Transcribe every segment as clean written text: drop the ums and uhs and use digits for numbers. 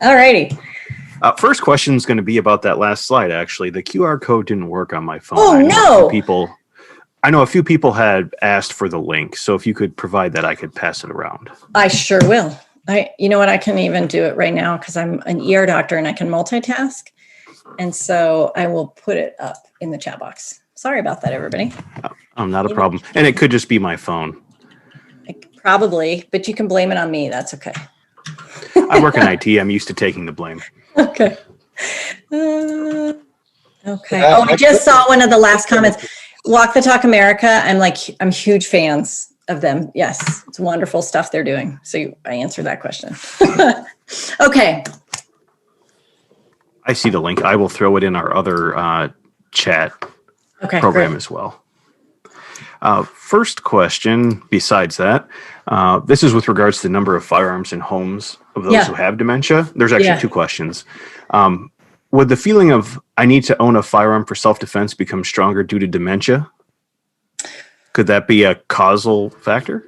All righty. First question is going to be about that last slide, actually. The QR code didn't work on my phone. Oh, I know a few people had asked for the link, so if you could provide that, I could pass it around. I sure will. You know what? I can even do it right now because I'm an ER doctor and I can multitask. And so I will put it up in the chat box. Sorry about that, everybody. Oh, not a problem. And it could just be my phone. Probably, but you can blame it on me. That's okay. I work in IT. I'm used to taking the blame. Okay. Okay. Oh, I just saw one of the last comments. Walk the Talk America. I'm huge fans of them. Yes, it's wonderful stuff they're doing. So I answered that question. Okay. I see the link. I will throw it in our other chat program as well. First question, besides that, this is with regards to the number of firearms in homes of those who have dementia. There's actually two questions. Would the feeling of I need to own a firearm for self-defense become stronger due to dementia? Could that be a causal factor?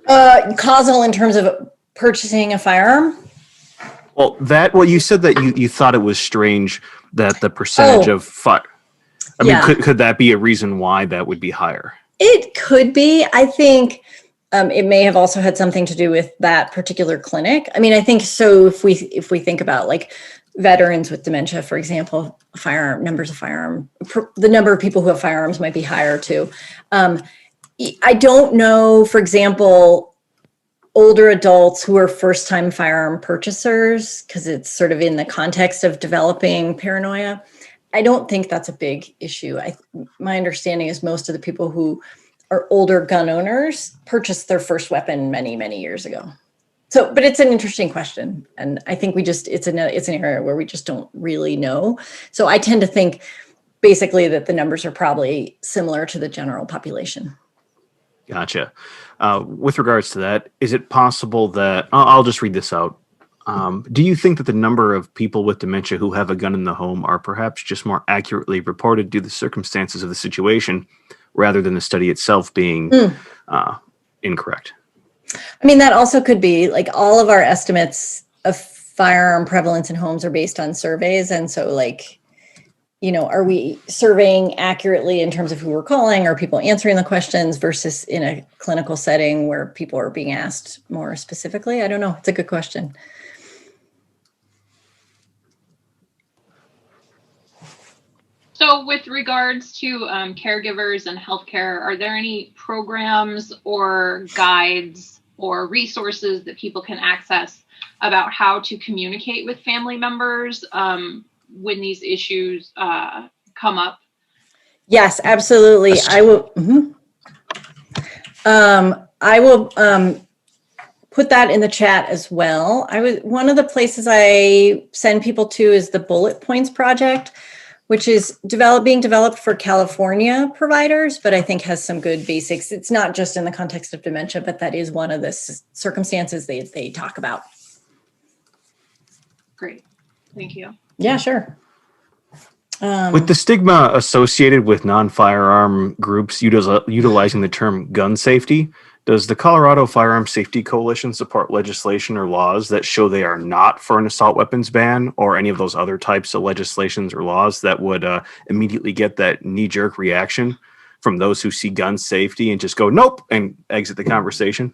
Causal in terms of purchasing a firearm? Well, you said that you thought it was strange that the percentage of fire. I mean, could that be a reason why that would be higher? It could be. I think it may have also had something to do with that particular clinic. I mean, I think so. If we think about like veterans with dementia, for example, the number of people who have firearms might be higher too. I don't know, for example, older adults who are first-time firearm purchasers, because it's sort of in the context of developing paranoia. I don't think that's a big issue. My understanding is most of the people who are older gun owners purchased their first weapon many, many years ago. So, but it's an interesting question. And I think it's an area where we just don't really know. So I tend to think basically that the numbers are probably similar to the general population. Gotcha. With regards to that, is it possible that, I'll just read this out. Do you think that the number of people with dementia who have a gun in the home are perhaps just more accurately reported due to the circumstances of the situation rather than the study itself being incorrect? I mean, that also could be like all of our estimates of firearm prevalence in homes are based on surveys. And so like, are we surveying accurately in terms of who we're calling? Are people answering the questions versus in a clinical setting where people are being asked more specifically? I don't know. It's a good question. So with regards to caregivers and healthcare, are there any programs or guides or resources that people can access about how to communicate with family members when these issues come up? Yes, absolutely. I will. I will put that in the chat as well. One of the places I send people to is the Bullet Points Project, which is being developed for California providers, but I think has some good basics. It's not just in the context of dementia, but that is one of the circumstances they talk about. Great, thank you. Yeah, sure. With the stigma associated with non-firearm groups utilizing the term gun safety, does the Colorado Firearms Safety Coalition support legislation or laws that show they are not for an assault weapons ban or any of those other types of legislations or laws that would immediately get that knee-jerk reaction from those who see gun safety and just go, nope, and exit the conversation?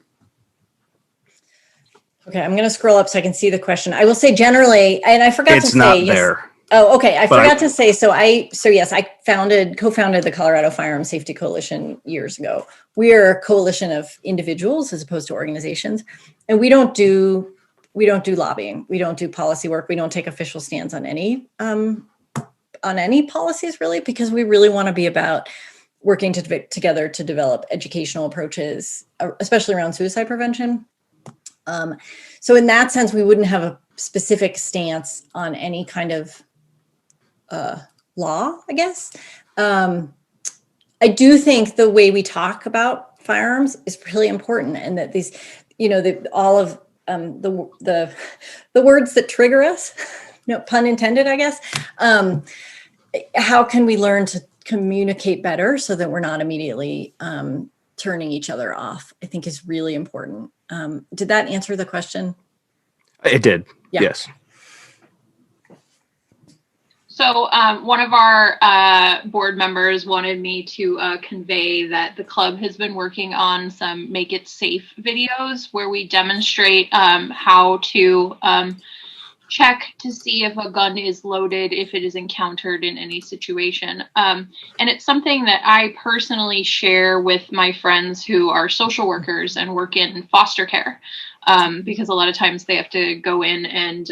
Okay, I'm going to scroll up so I can see the question. I will say generally, and I forgot to say. It's not there. Oh, okay. I forgot to say. So yes, I co-founded the Colorado Firearms Safety Coalition years ago. We are a coalition of individuals as opposed to organizations, and we don't do lobbying. We don't do policy work. We don't take official stands on any policies really, because we really want to be about working together to develop educational approaches, especially around suicide prevention. So in that sense, we wouldn't have a specific stance on any kind of law, I guess. I do think the way we talk about firearms is really important, and that these, all of the words that trigger us, no pun intended, I guess. How can we learn to communicate better so that we're not immediately turning each other off? I think is really important. Did that answer the question? It did. Yeah. Yes. So one of our board members wanted me to convey that the club has been working on some Make It Safe videos where we demonstrate how to check to see if a gun is loaded if it is encountered in any situation. And it's something that I personally share with my friends who are social workers and work in foster care, because a lot of times they have to go in and,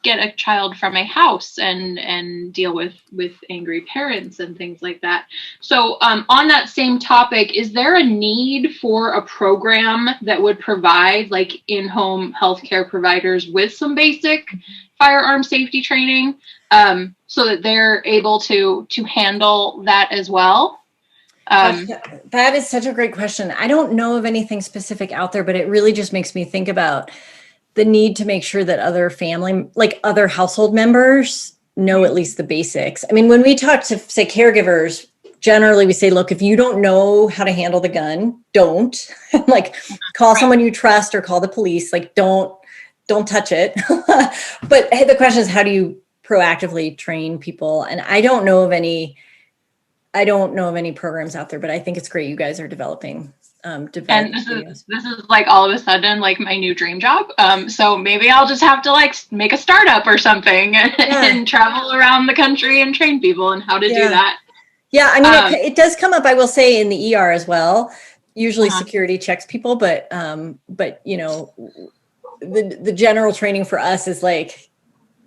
get a child from a house and deal with angry parents and things like that. So on that same topic, is there a need for a program that would provide like in-home healthcare providers with some basic firearm safety training so that they're able to handle that as well? That is such a great question. I don't know of anything specific out there, but it really just makes me think about the need to make sure that other household members know at least the basics. I mean, when we talk to, say, caregivers, generally we say, look, if you don't know how to handle the gun, don't. Like, call someone you trust or call the police. Like, don't touch it. But hey, the question is, how do you proactively train people? And I don't know of any programs out there, but I think it's great you guys are developing. And this is like all of a sudden like my new dream job. So maybe I'll just have to like make a startup or something and travel around the country and train people and how to do that. Yeah, I mean, it does come up, I will say, in the ER as well. Usually security checks people, but you know, the general training for us is like,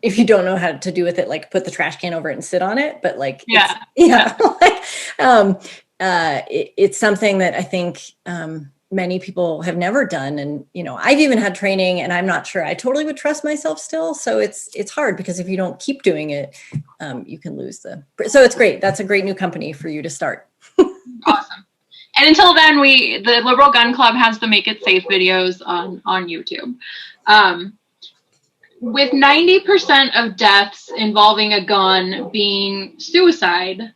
if you don't know how to do with it, like put the trash can over it and sit on it. But like, it's something that I think many people have never done. And, you know, I've even had training and I'm not sure I totally would trust myself still. So it's hard because if you don't keep doing it, you can lose so it's great. That's a great new company for you to start. Awesome. And until then, the Liberal Gun Club has the Make It Safe videos on YouTube. With 90% of deaths involving a gun being suicide,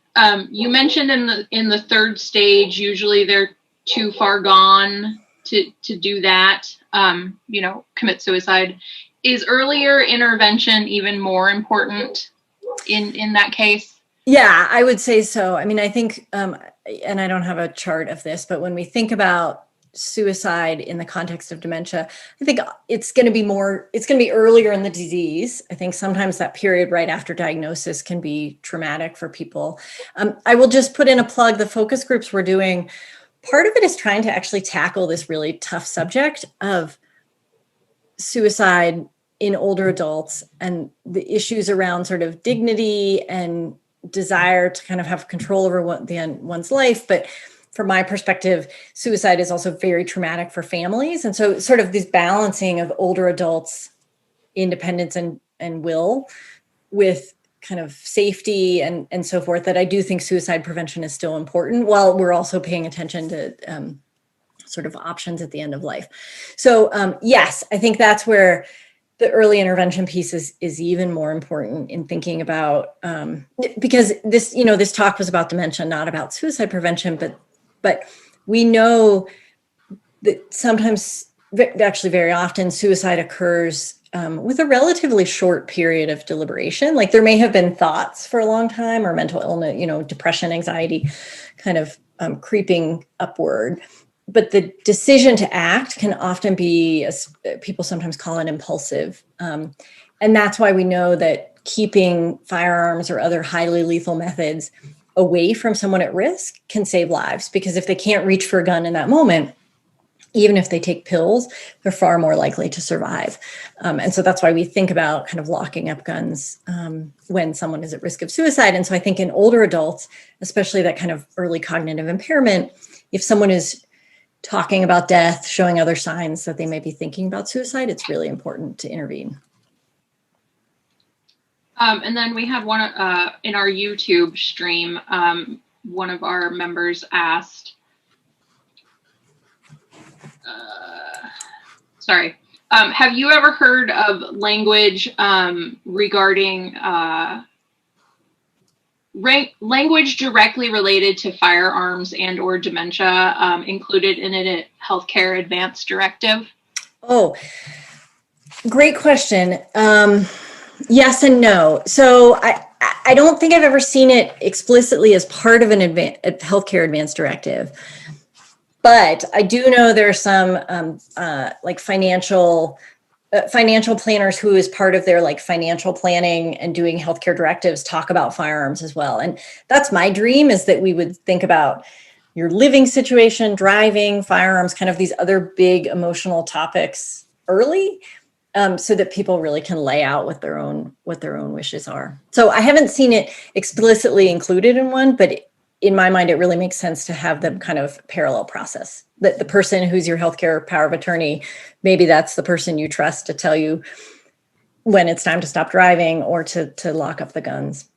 you mentioned in the third stage, usually they're too far gone to do that, commit suicide. Is earlier intervention even more important in that case? Yeah, I would say so. I mean, I think, and I don't have a chart of this, but when we think about suicide in the context of dementia, I think it's going to be earlier in the disease. I think sometimes that period right after diagnosis can be traumatic for people. I will just put in a plug. The focus groups we're doing, part of it is trying to actually tackle this really tough subject of suicide in older adults and the issues around sort of dignity and desire to kind of have control over one's life. But from my perspective, suicide is also very traumatic for families. And so sort of this balancing of older adults' independence and will with kind of safety and so forth, that I do think suicide prevention is still important while we're also paying attention to sort of options at the end of life. So yes, I think that's where the early intervention piece is even more important in thinking about, because this talk was about dementia, not about suicide prevention, but we know that sometimes, actually very often, suicide occurs with a relatively short period of deliberation. Like there may have been thoughts for a long time or mental illness, depression, anxiety kind of creeping upward. But the decision to act can often be, as people sometimes call it, impulsive. And that's why we know that keeping firearms or other highly lethal methods away from someone at risk can save lives, because if they can't reach for a gun in that moment, even if they take pills, they're far more likely to survive. And so that's why we think about kind of locking up guns when someone is at risk of suicide. And so I think in older adults, especially that kind of early cognitive impairment, if someone is talking about death, showing other signs that they may be thinking about suicide, it's really important to intervene. And then we had one in our YouTube stream, one of our members asked, have you ever heard of language regarding language directly related to firearms and or dementia included in a healthcare advance directive? Oh, great question. Yes and no. So I don't think I've ever seen it explicitly as part of a healthcare advance directive, but I do know there are some like financial planners who, as part of their like financial planning and doing healthcare directives, talk about firearms as well. And that's my dream, is that we would think about your living situation, driving, firearms, kind of these other big emotional topics early, so that people really can lay out what their own wishes are. So I haven't seen it explicitly included in one, but in my mind, it really makes sense to have them kind of parallel process. That the person who's your healthcare power of attorney, maybe that's the person you trust to tell you when it's time to stop driving or to lock up the guns.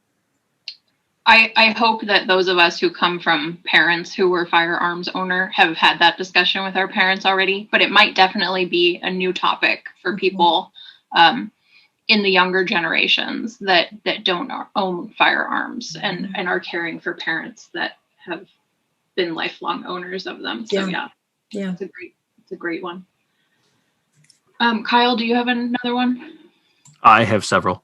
I hope that those of us who come from parents who were firearms owner have had that discussion with our parents already, but it might definitely be a new topic for people in the younger generations that don't own firearms and are caring for parents that have been lifelong owners of them. So yeah, it's a great one. Kyle, do you have another one? I have several.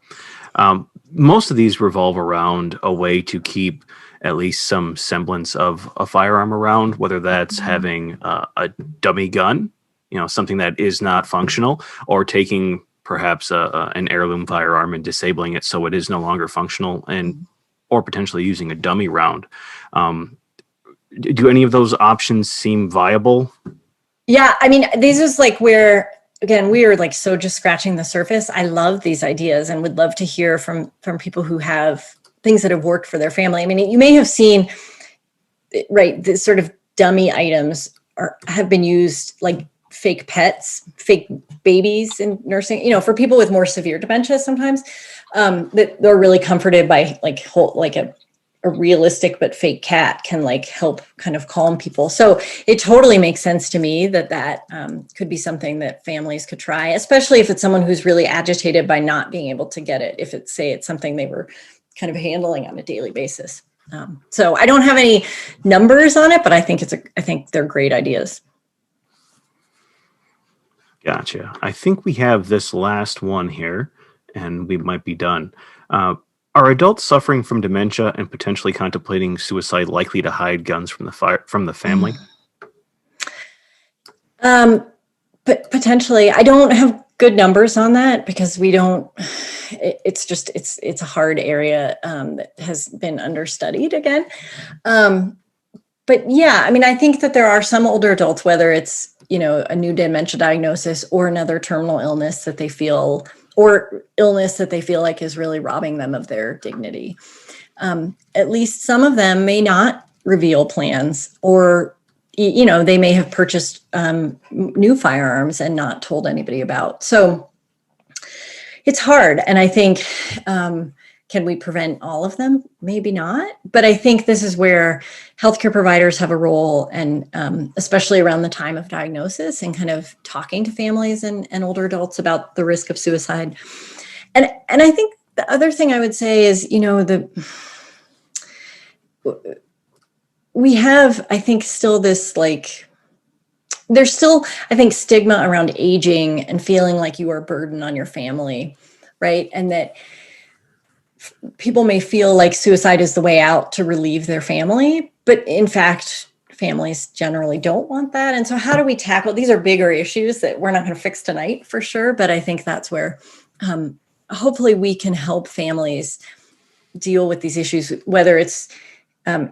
Most of these revolve around a way to keep at least some semblance of a firearm around, whether that's having a dummy gun, something that is not functional, or taking perhaps an heirloom firearm and disabling it so it is no longer functional, or potentially using a dummy round. Do any of those options seem viable? Yeah, I mean, this is like where, again, we are like so just scratching the surface. I love these ideas and would love to hear from people who have things that have worked for their family. I mean, you may have seen, right, this sort of dummy items have been used, like fake pets, fake babies in nursing, for people with more severe dementia sometimes, that they're really comforted by like a realistic but fake cat can like help kind of calm people. So it totally makes sense to me that could be something that families could try, especially if it's someone who's really agitated by not being able to get it. If it's something they were kind of handling on a daily basis. So I don't have any numbers on it, but I think they're great ideas. Gotcha. I think we have this last one here, and we might be done. Are adults suffering from dementia and potentially contemplating suicide likely to hide guns from the family? But potentially, I don't have good numbers on that because we don't. It's a hard area that has been understudied again. But yeah, I mean, I think that there are some older adults, whether it's a new dementia diagnosis or another terminal illness that they feel. Or illness that they feel like is really robbing them of their dignity. At least some of them may not reveal plans, or, they may have purchased new firearms and not told anybody about. So it's hard. And I think, can we prevent all of them? Maybe not. But I think this is where healthcare providers have a role, and especially around the time of diagnosis and kind of talking to families and older adults about the risk of suicide. And I think the other thing I would say is, we have, I think, still this there's still, I think, stigma around aging and feeling like you are a burden on your family, right? And that people may feel like suicide is the way out to relieve their family, but in fact, families generally don't want that. And so how do we tackle, these are bigger issues that we're not going to fix tonight for sure, but I think that's where hopefully we can help families deal with these issues, whether it's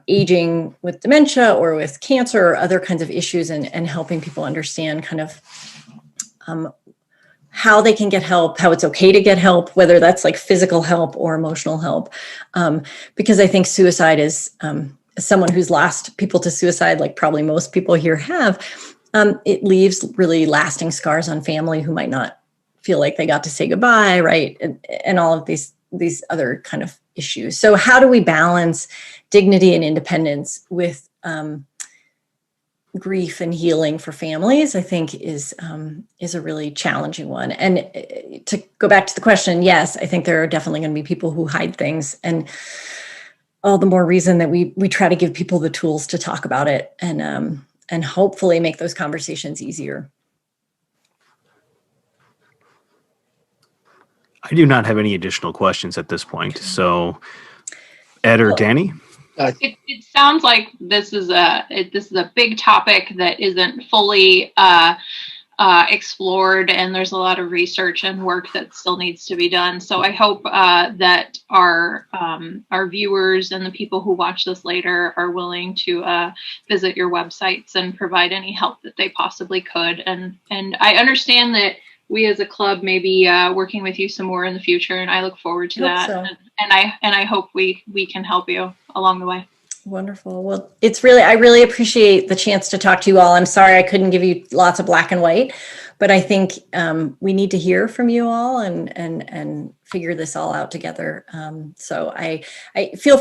aging with dementia or with cancer or other kinds of issues, and helping people understand kind of how they can get help, how it's okay to get help, whether that's like physical help or emotional help. Because I think suicide is, as someone who's lost people to suicide, like probably most people here have, it leaves really lasting scars on family who might not feel like they got to say goodbye, right? And all of these other kind of issues. So how do we balance dignity and independence with grief and healing for families, I think is a really challenging one. And to go back to the question, yes, I think there are definitely going to be people who hide things, and all the more reason that we try to give people the tools to talk about it and hopefully make those conversations easier. I do not have any additional questions at this point. So, Ed or Danny? It sounds like this is a big topic that isn't fully explored, and there's a lot of research and work that still needs to be done. So I hope that our viewers and the people who watch this later are willing to visit your websites and provide any help that they possibly could. And I understand that we as a club may be working with you some more in the future, and I look forward to that. So. And I hope we can help you along the way. Wonderful. Well, I really appreciate the chance to talk to you all. I'm sorry I couldn't give you lots of black and white, but I think we need to hear from you all and figure this all out together. So please feel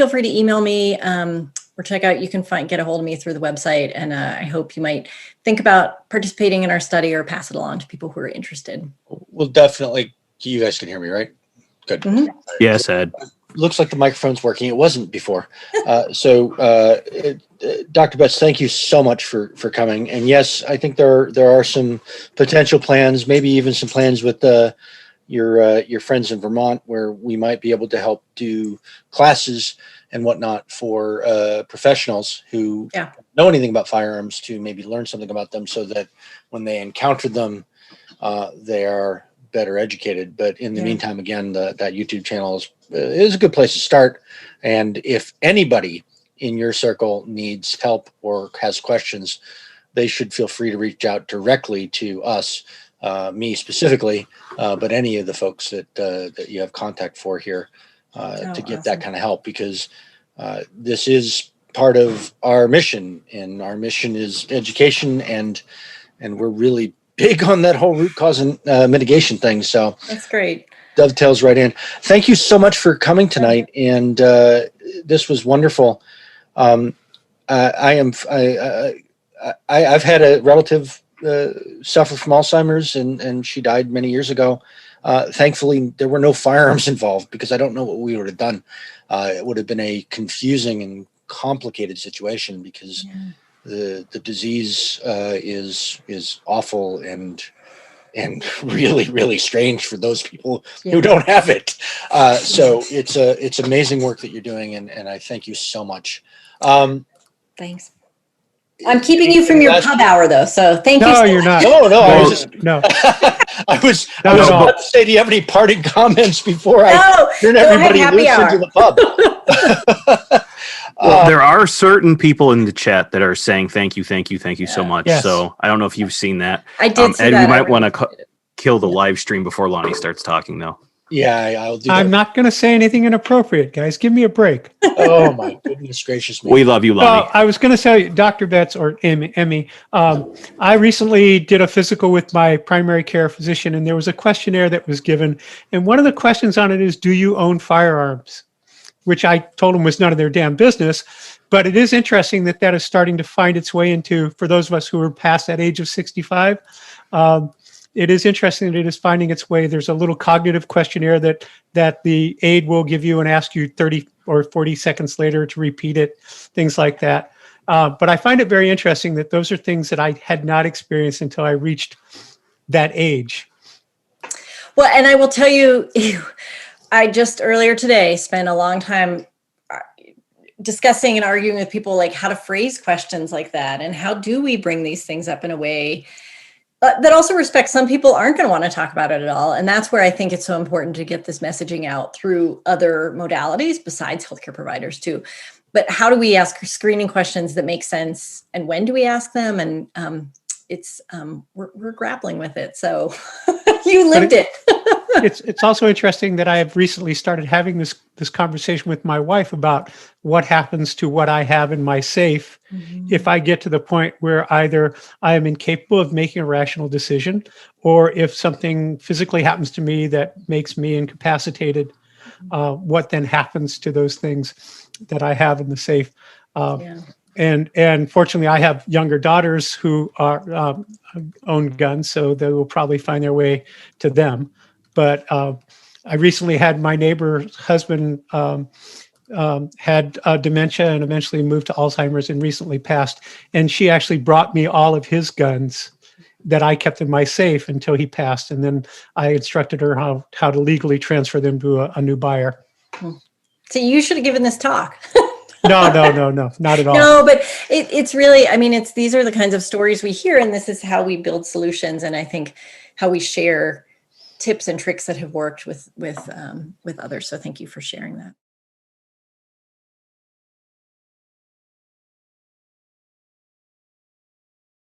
free to email me or check out, you can get a hold of me through the website. And I hope you might think about participating in our study or pass it along to people who are interested. Well, definitely. You guys can hear me, right? Good. Mm-hmm. Yes, Ed. Looks like the microphone's working. It wasn't before. So, Dr. Betz, thank you so much for coming. And yes, I think there are some potential plans, maybe even some plans with your friends in Vermont, where we might be able to help do classes and whatnot for professionals who don't know anything about firearms to maybe learn something about them, so that when they encounter them, they are better educated. But in the meantime, again, that YouTube channel is a good place to start. And if anybody in your circle needs help or has questions, they should feel free to reach out directly to us, me specifically, but any of the folks that you have contact for here to get that kind of help, because this is part of our mission, and our mission is education, and we're really big on that whole root cause and mitigation thing. So that's great. Dovetails right in. Thank you so much for coming tonight. And this was wonderful. I've had a relative suffer from Alzheimer's, and she died many years ago. Thankfully, there were no firearms involved, because I don't know what we would have done. It would have been a confusing and complicated situation, because the disease is awful and really, really strange for those people who don't have it. So it's amazing work that you're doing, and I thank you so much. Thanks. I'm keeping you from your pub hour, though, so thank you. No, you're not. No. No. I was about to say, do you have any parting comments before I turn everybody loose into the pub? Well, there are certain people in the chat that are saying thank you so much. Yes. So I don't know if you've seen that. I did see Ed, that. we might want to kill the live stream before Lonny starts talking, though. Yeah, I'll do that. I'm not going to say anything inappropriate, guys. Give me a break. Oh, my goodness gracious me. We love you, Lonny. Well, I was going to say, Dr. Betz or Emmy, I recently did a physical with my primary care physician, and there was a questionnaire that was given. And one of the questions on it is, do you own firearms? Which I told them was none of their damn business. But it is interesting that is starting to find its way into, for those of us who are past that age of 65, it is interesting that it is finding its way. There's a little cognitive questionnaire that the aide will give you and ask you 30 or 40 seconds later to repeat it, things like that. But I find it very interesting that those are things that I had not experienced until I reached that age. Well, and I will tell you, I just earlier today spent a long time discussing and arguing with people, like how to phrase questions like that, and how do we bring these things up in a way that also respects some people aren't going to want to talk about it at all. And that's where I think it's so important to get this messaging out through other modalities besides healthcare providers too. But how do we ask screening questions that make sense, and when do we ask them? And we're grappling with it. So you lived it. It's also interesting that I have recently started having this conversation with my wife about what happens to what I have in my safe if I get to the point where either I am incapable of making a rational decision, or if something physically happens to me that makes me incapacitated, what then happens to those things that I have in the safe. And fortunately, I have younger daughters who are own guns, so they will probably find their way to them. But I recently had my neighbor's husband had dementia and eventually moved to Alzheimer's and recently passed. And she actually brought me all of his guns that I kept in my safe until he passed. And then I instructed her how to legally transfer them to a new buyer. So you should have given this talk. No, not at all. No, but it's really, I mean, these are the kinds of stories we hear, and this is how we build solutions. And I think how we share tips and tricks that have worked with others. So thank you for sharing that.